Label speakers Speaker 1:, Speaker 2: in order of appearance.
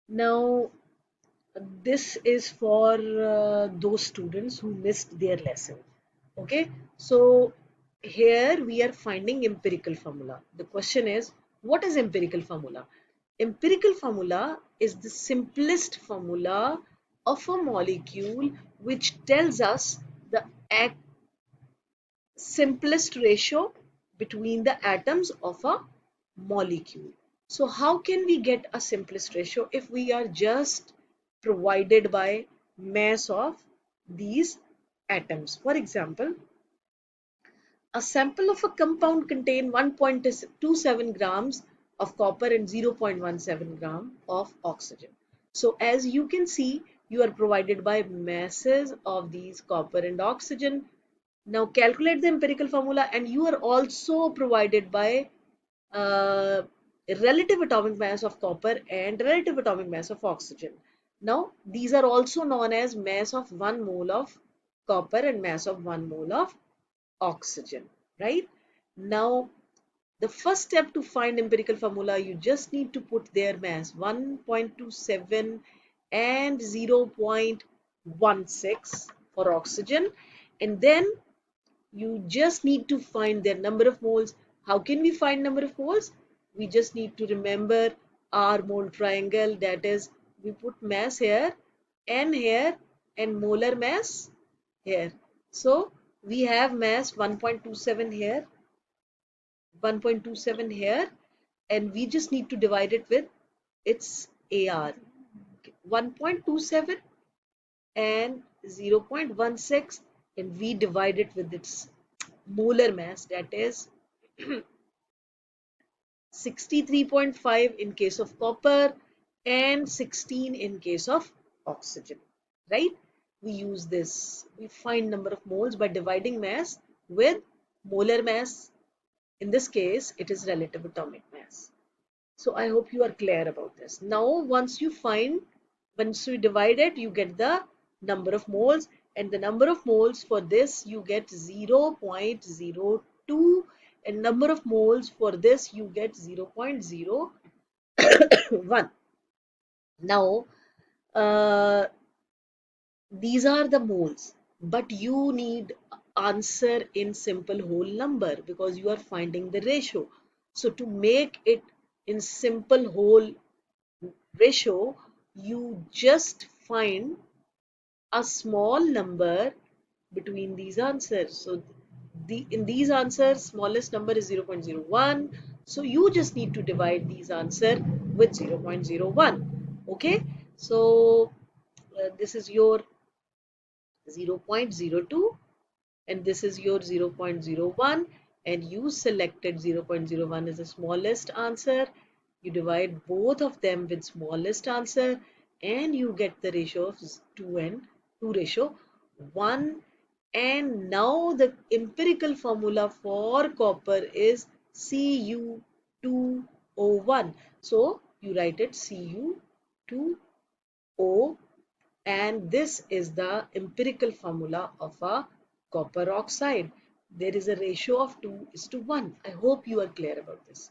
Speaker 1: Now, this is for those students who missed their lesson. Okay, so here we are finding empirical formula. The question is, what is empirical formula? Empirical formula is the simplest formula of a molecule which tells us the simplest ratio between the atoms of a molecule. So how can we get a simplest ratio if we are just provided by mass of these atoms? For example, a sample of a compound contain 1.27 grams of copper and 0.17 gram of oxygen. So as you can see, you are provided by masses of these copper and oxygen. Now calculate the empirical formula, and you are also provided by uh, relative atomic mass of copper and relative atomic mass of oxygen. Now these are also known as mass of 1 mole of copper and mass of 1 mole of oxygen, right? Now the first step to find empirical formula, you just need to put their mass 1.27 and 0.16 for oxygen, and then you just need to find their number of moles. How can we find number of moles? We just need to remember our mole triangle, that is, we put mass here, n here, and molar mass here. So we have mass 1.27 here, 1.27 here, and we just need to divide it with its AR. 1.27 and 0.16, and we divide it with its molar mass, that is 63.5 in case of copper and 16 in case of oxygen, right? We use this. We find number of moles by dividing mass with molar mass. In this case, it is relative atomic mass. So I hope you are clear about this. Now, once you divide it, you get the number of moles, and the number of moles for this you get 0.02, and number of moles for this you get 0.01. Now, uh, these are the moles, but you need answer in simple whole number because you are finding the ratio. So to make it in simple whole ratio, you just find a small number between these answers. So in these answers, smallest number is 0.01. So you just need to divide these answer with 0.01. Okay. So this is your 0.02 and this is your 0.01, and you selected 0.01 as the smallest answer. You divide both of them with smallest answer and you get the ratio of 2 and 2 ratio 1. And now the empirical formula for copper is Cu2O1. So you write it Cu2O, and this is the empirical formula of a copper oxide. There is a ratio of 2:1. I hope you are clear about this.